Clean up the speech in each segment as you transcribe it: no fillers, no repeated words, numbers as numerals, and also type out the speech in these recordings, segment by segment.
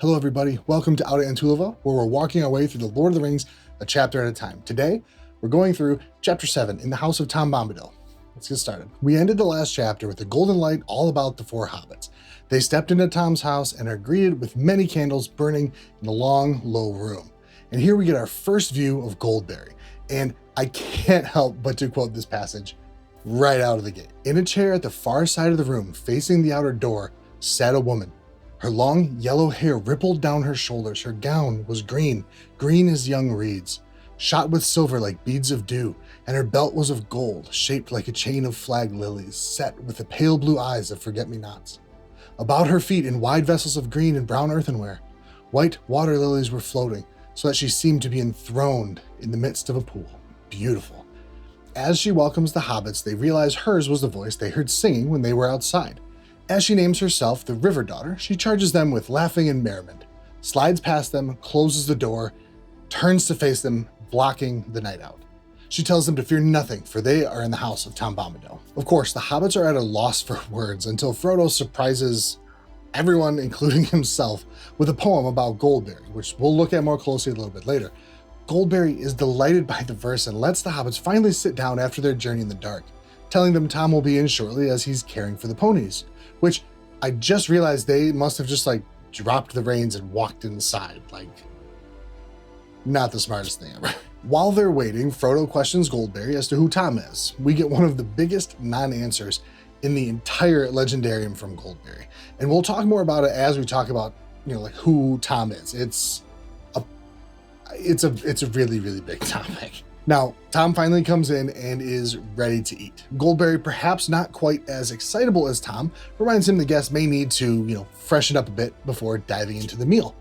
Hello everybody, welcome to Out of Antulova, where we're walking our way through the Lord of the Rings a chapter at a time. Today, we're going through Chapter 7 in the House of Tom Bombadil. Let's get started. We ended the last chapter with the golden light all about the four hobbits. They stepped into Tom's house and are greeted with many candles burning in a long, low room. And here we get our first view of Goldberry. And I can't help but to quote this passage right out of the gate. In a chair at the far side of the room, facing the outer door, sat a woman. Her long yellow hair rippled down her shoulders. Her gown was green as young reeds, shot with silver like beads of dew, and her belt was of gold, shaped like a chain of flag lilies, set with the pale blue eyes of forget-me-nots. About her feet, in wide vessels of green and brown earthenware, white water lilies were floating, so that she seemed to be enthroned in the midst of a pool. Beautiful. As she welcomes the hobbits, they realize hers was the voice they heard singing when they were outside. As she names herself the River Daughter, she charges them with laughing and merriment, slides past them, closes the door, turns to face them, blocking the night out. She tells them to fear nothing, for they are in the house of Tom Bombadil. Of course, the hobbits are at a loss for words until Frodo surprises everyone, including himself, with a poem about Goldberry, which we'll look at more closely a little bit later. Goldberry is delighted by the verse and lets the hobbits finally sit down after their journey in the dark, telling them Tom will be in shortly as he's caring for the ponies, which I just realized they must have just dropped the reins and walked inside. Not the smartest thing ever. While they're waiting, Frodo questions Goldberry as to who Tom is. We get one of the biggest non-answers in the entire Legendarium from Goldberry. And we'll talk more about it as we talk about, who Tom is. It's a really, really big topic. Now, Tom finally comes in and is ready to eat. Goldberry, perhaps not quite as excitable as Tom, reminds him the guests may need to, freshen up a bit before diving into the meal.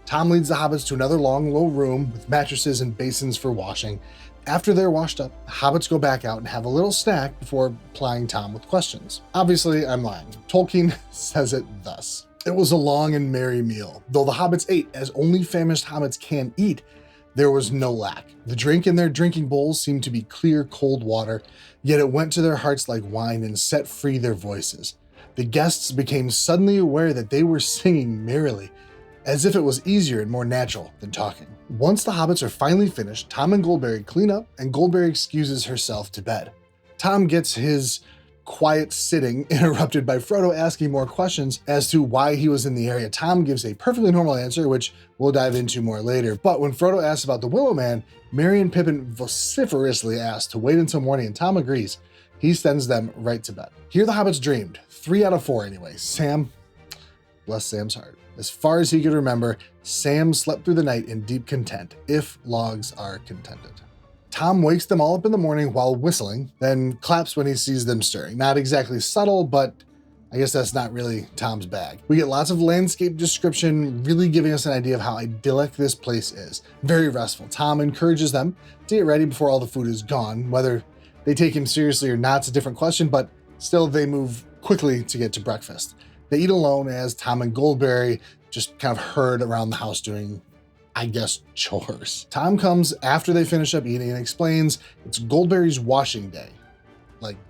Tom leads the hobbits to another long, low room with mattresses and basins for washing. After they're washed up, the hobbits go back out and have a little snack before plying Tom with questions. Obviously, I'm lying. Tolkien says it thus. It was a long and merry meal. Though the hobbits ate as only famished hobbits can eat, there was no lack. The drink in their drinking bowls seemed to be clear, cold water, yet it went to their hearts like wine and set free their voices. The guests became suddenly aware that they were singing merrily, as if it was easier and more natural than talking. Once the hobbits are finally finished, Tom and Goldberry clean up, and Goldberry excuses herself to bed. Tom gets his quiet sitting interrupted by Frodo asking more questions as to why he was in the area. Tom gives a perfectly normal answer, which we'll dive into more later. But when Frodo asks about the Willow Man, Merry and Pippin vociferously ask to wait until morning, and Tom agrees. He sends them right to bed. Here the hobbits dreamed. 3 out of 4 anyway. Sam, bless Sam's heart. As far as he could remember, Sam slept through the night in deep content, if logs are contented. Tom wakes them all up in the morning while whistling, then claps when he sees them stirring. Not exactly subtle, but I guess that's not really Tom's bag. We get lots of landscape description, really giving us an idea of how idyllic this place is. Very restful. Tom encourages them to get ready before all the food is gone. Whether they take him seriously or not is a different question, but still they move quickly to get to breakfast. They eat alone as Tom and Goldberry just kind of herd around the house doing, I guess, chores. Tom comes after they finish up eating and explains it's Goldberry's washing day.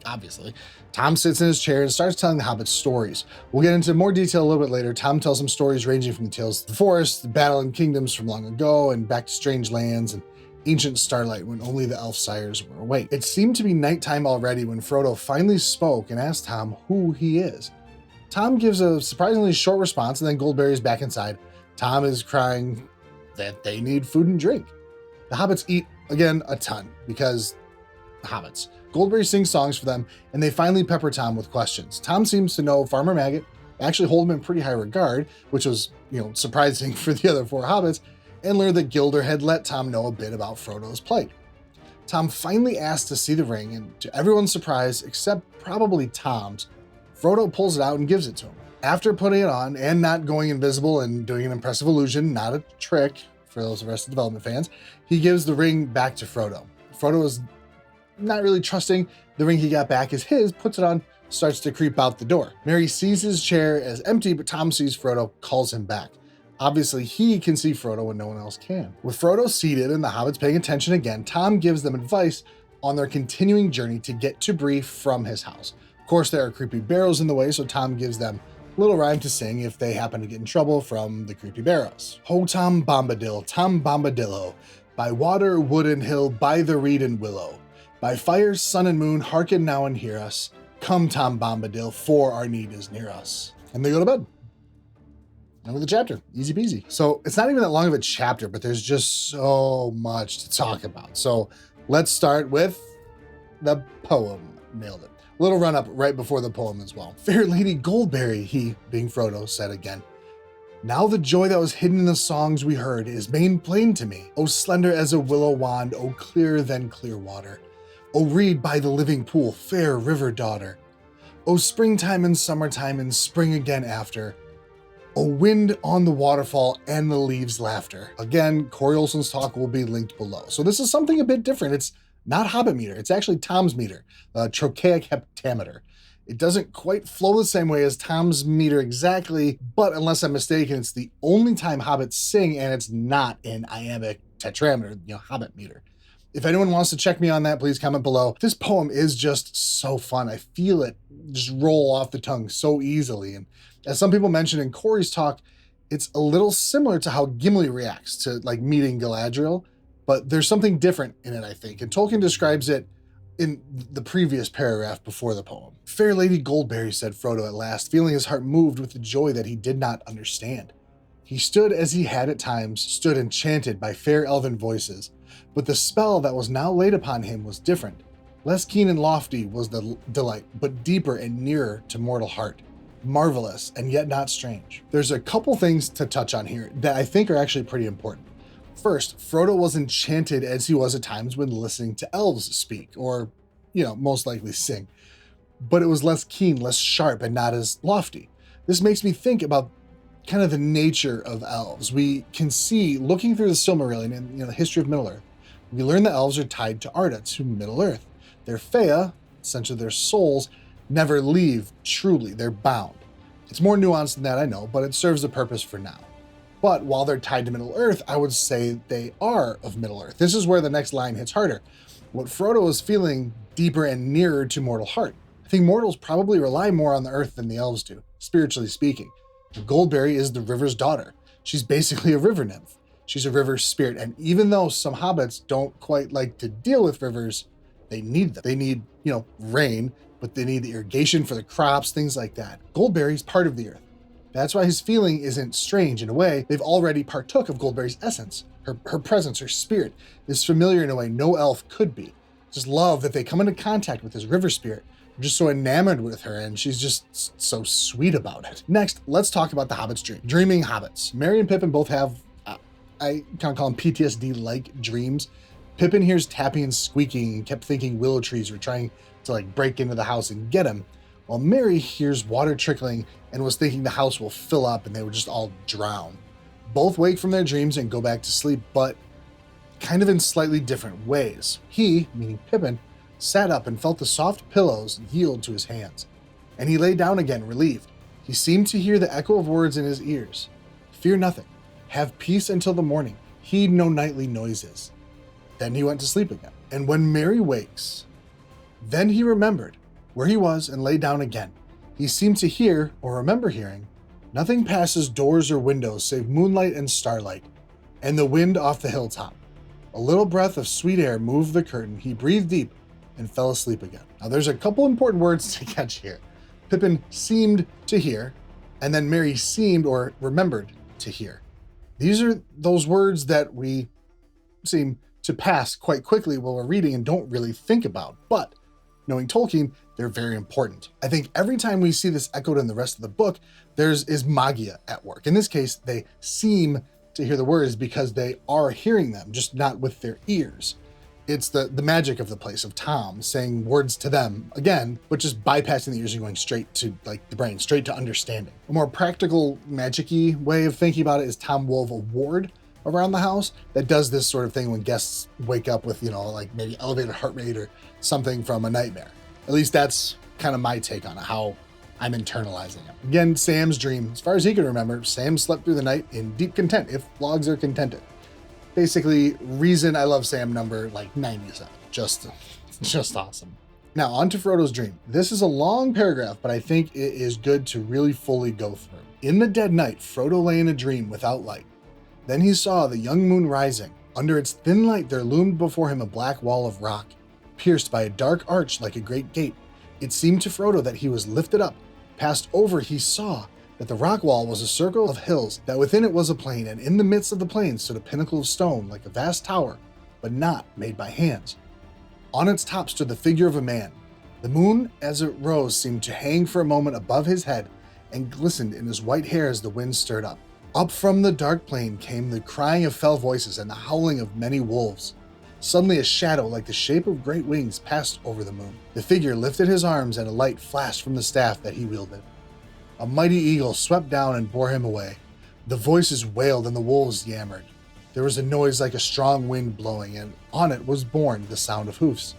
Obviously. Tom sits in his chair and starts telling the hobbits stories. We'll get into more detail a little bit later. Tom tells them stories ranging from the tales of the forest, the battle in kingdoms from long ago, and back to strange lands and ancient starlight when only the elf sires were awake. It seemed to be nighttime already when Frodo finally spoke and asked Tom who he is. Tom gives a surprisingly short response, and then Goldberry is back inside. Tom is crying that they need food and drink. The hobbits eat, again, a ton, because hobbits. Goldberry sings songs for them, and they finally pepper Tom with questions. Tom seems to know Farmer Maggot, actually hold him in pretty high regard, which was, surprising for the other 4 hobbits, and learned that Gilder had let Tom know a bit about Frodo's plight. Tom finally asks to see the ring, and to everyone's surprise, except probably Tom's, Frodo pulls it out and gives it to him. After putting it on and not going invisible and doing an impressive illusion, not a trick for those Arrested Development fans, he gives the ring back to Frodo. Frodo is not really trusting the ring he got back is his, puts it on, starts to creep out the door. Merry sees his chair as empty, but Tom sees Frodo, calls him back. Obviously, he can see Frodo when no one else can. With Frodo seated and the hobbits paying attention again, Tom gives them advice on their continuing journey to get to Bree from his house. Of course, there are creepy barrows in the way, so Tom gives them Little rhyme to sing if they happen to get in trouble from the creepy barrows. Ho Tom Bombadillo, by water, wood, and hill, by the reed and willow, by fire, sun, and moon, hearken now and hear us. Come, Tom Bombadil, for our need is near us. And they go to bed. Over the chapter, easy peasy. So it's not even that long of a chapter, but there's just so much to talk about. So let's start with the poem. Nailed it. Little run up right before the poem as well. Fair Lady Goldberry, he, being Frodo, said again. Now the joy that was hidden in the songs we heard is made plain to me. O slender as a willow wand, O clearer than clear water. O reed by the living pool, fair river daughter. O springtime and summertime and spring again after. O wind on the waterfall and the leaves' laughter. Again, Corey Olsen's talk will be linked below. So this is something a bit different. It's not Hobbit meter. It's actually Tom's meter, trochaic heptameter. It doesn't quite flow the same way as Tom's meter exactly, but unless I'm mistaken, it's the only time hobbits sing and it's not in iambic tetrameter, Hobbit meter. If anyone wants to check me on that, please comment below. This poem is just so fun. I feel it just roll off the tongue so easily. And as some people mentioned in Corey's talk, it's a little similar to how Gimli reacts to meeting Galadriel, but there's something different in it, I think. And Tolkien describes it in the previous paragraph before the poem. Fair Lady Goldberry, said Frodo at last, feeling his heart moved with the joy that he did not understand. He stood as he had at times stood enchanted by fair elven voices, but the spell that was now laid upon him was different. Less keen and lofty was the delight, but deeper and nearer to mortal heart. Marvelous, and yet not strange. There's a couple things to touch on here that I think are actually pretty important. First, Frodo was enchanted as he was at times when listening to elves speak, or, most likely sing. But it was less keen, less sharp, and not as lofty. This makes me think about kind of the nature of elves. We can see, looking through the Silmarillion and the history of Middle-earth, we learn that elves are tied to Arda, to Middle-earth. Their Fea, essentially their souls, never leave truly, they're bound. It's more nuanced than that, I know, but it serves a purpose for now. But while they're tied to Middle-earth, I would say they are of Middle-earth. This is where the next line hits harder. What Frodo is feeling deeper and nearer to mortal heart. I think mortals probably rely more on the earth than the elves do, spiritually speaking. Goldberry is the river's daughter. She's basically a river nymph. She's a river spirit, and even though some hobbits don't quite like to deal with rivers, they need them. They need, rain, but they need the irrigation for the crops, things like that. Goldberry's part of the earth. That's why his feeling isn't strange. In a way, they've already partook of Goldberry's essence. Her presence, her spirit, is familiar in a way no elf could be. Just love that they come into contact with this river spirit. They're just so enamored with her, and she's just so sweet about it. Next, let's talk about the Hobbit's dream. Dreaming hobbits. Merry and Pippin both have, I kind of call them PTSD-like dreams. Pippin hears tapping and squeaking and kept thinking willow trees were trying to break into the house and get him, while Merry hears water trickling and was thinking the house will fill up and they would just all drown. Both wake from their dreams and go back to sleep, but kind of in slightly different ways. He, meaning Pippin, sat up and felt the soft pillows yield to his hands, and he lay down again, relieved. He seemed to hear the echo of words in his ears. Fear nothing. Have peace until the morning. Heed no nightly noises. Then he went to sleep again. And when Merry wakes, then he remembered where he was and lay down again. He seemed to hear, or remember hearing, nothing passes doors or windows save moonlight and starlight, and the wind off the hilltop. A little breath of sweet air moved the curtain. He breathed deep and fell asleep again. Now there's a couple important words to catch here. Pippin seemed to hear, and then Merry seemed or remembered to hear. These are those words that we seem to pass quite quickly while we're reading and don't really think about, but knowing Tolkien, they're very important. I think every time we see this echoed in the rest of the book, is magia at work. In this case, they seem to hear the words because they are hearing them, just not with their ears. It's the magic of the place, of Tom saying words to them again, but just bypassing the ears and going straight to the brain, straight to understanding. A more practical, magic-y way of thinking about it is Tom wove a ward around the house that does this sort of thing when guests wake up with, maybe elevated heart rate or something from a nightmare. At least that's kind of my take on it, how I'm internalizing it. Again, Sam's dream. As far as he can remember, Sam slept through the night in deep content, if logs are contented. Basically, reason I love Sam number 97. Just awesome. Now, on to Frodo's dream. This is a long paragraph, but I think it is good to really fully go through. In the dead night, Frodo lay in a dream without light. Then he saw the young moon rising. Under its thin light there loomed before him a black wall of rock, pierced by a dark arch like a great gate. It seemed to Frodo that he was lifted up. Passed over, he saw that the rock wall was a circle of hills, that within it was a plain, and in the midst of the plain stood a pinnacle of stone like a vast tower, but not made by hands. On its top stood the figure of a man. The moon, as it rose, seemed to hang for a moment above his head and glistened in his white hair as the wind stirred up. Up from the dark plain came the crying of fell voices and the howling of many wolves. Suddenly a shadow like the shape of great wings passed over the moon. The figure lifted his arms and a light flashed from the staff that he wielded. A mighty eagle swept down and bore him away. The voices wailed and the wolves yammered. There was a noise like a strong wind blowing, and on it was borne the sound of hoofs,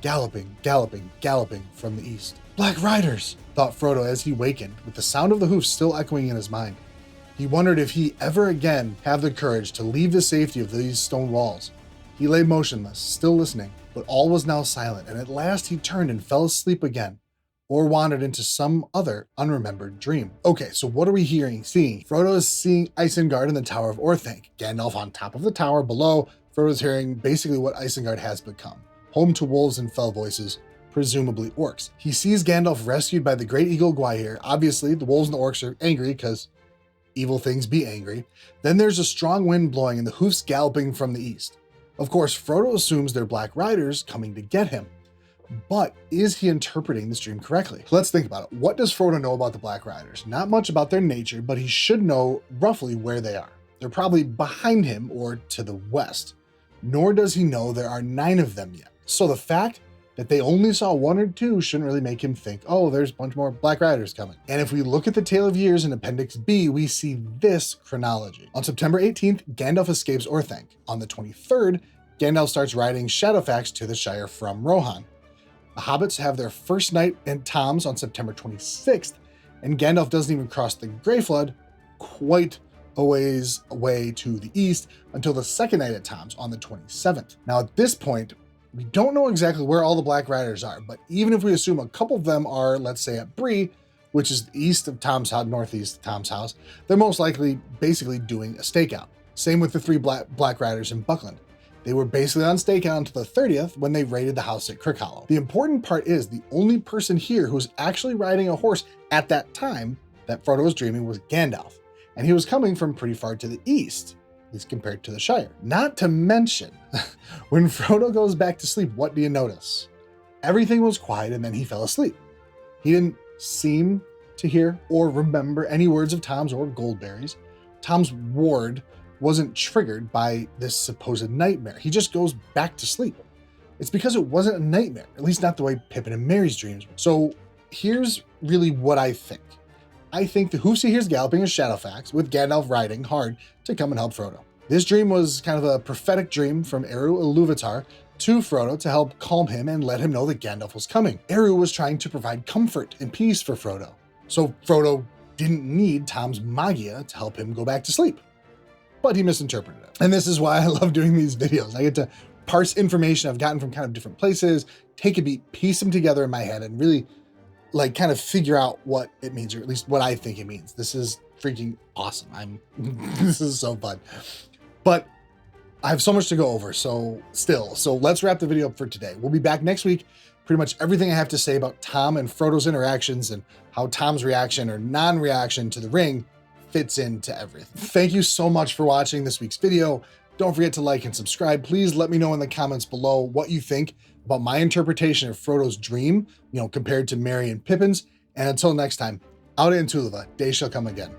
galloping, galloping, galloping from the east. Black riders, thought Frodo as he wakened, with the sound of the hoofs still echoing in his mind. He wondered if he ever again have the courage to leave the safety of these stone walls. He lay motionless, still listening, but all was now silent, and at last he turned and fell asleep again, or wandered into some other unremembered dream. Okay, so what are we seeing? Frodo is seeing Isengard in the Tower of Orthanc. Gandalf on top of the tower below. Frodo's hearing basically what Isengard has become. Home to wolves and fell voices, presumably orcs. He sees Gandalf rescued by the great eagle Gwaihir. Obviously, the wolves and the orcs are angry because evil things be angry. Then there's a strong wind blowing and the hoofs galloping from the east. Of course, Frodo assumes they're black riders coming to get him. But is he interpreting this dream correctly? Let's think about it. What does Frodo know about the Black Riders? Not much about their nature, but he should know roughly where they are. They're probably behind him or to the west. Nor does he know there are 9 of them yet. So the fact that they only saw 1 or 2 shouldn't really make him think, oh, there's a bunch more Black Riders coming. And if we look at the Tale of Years in Appendix B, we see this chronology. On September 18th, Gandalf escapes Orthanc. On the 23rd, Gandalf starts riding Shadowfax to the Shire from Rohan. The hobbits have their first night at Tom's on September 26th, and Gandalf doesn't even cross the Grey Flood quite a ways away to the east until the second night at Tom's on the 27th. Now at this point, we don't know exactly where all the Black Riders are, but even if we assume a couple of them are, let's say, at Bree, which is east of Tom's house, northeast of Tom's house, they're most likely basically doing a stakeout. Same with the 3 Black Riders in Buckland. They were basically on stakeout until the 30th when they raided the house at Crickhollow. The important part is the only person here who's actually riding a horse at that time that Frodo was dreaming was Gandalf. And he was coming from pretty far to the east, at least compared to the Shire. Not to mention, when Frodo goes back to sleep, what do you notice? Everything was quiet and then he fell asleep. He didn't seem to hear or remember any words of Tom's or Goldberry's. Tom's ward wasn't triggered by this supposed nightmare. He just goes back to sleep. It's because it wasn't a nightmare, at least not the way Pippin and Merry's dreams were. So here's really what I think. I think the hoofs he hears galloping is Shadowfax, with Gandalf riding hard to come and help Frodo. This dream was kind of a prophetic dream from Eru Ilúvatar to Frodo to help calm him and let him know that Gandalf was coming. Eru was trying to provide comfort and peace for Frodo, so Frodo didn't need Tom's Magia to help him go back to sleep. But he misinterpreted it. And this is why I love doing these videos. I get to parse information I've gotten from kind of different places, take a beat, piece them together in my head, and really like kind of figure out what it means, or at least what I think it means. This is freaking awesome. This is so fun. But I have so much to go over, so let's wrap the video up for today. We'll be back next week. Pretty much everything I have to say about Tom and Frodo's interactions and how Tom's reaction or non-reaction to the ring fits into everything. Thank you so much for watching this week's video. Don't forget to like and subscribe. Please let me know in the comments below what you think about my interpretation of Frodo's dream, compared to Merry and Pippin's. And until next time, out in Tulva, day shall come again.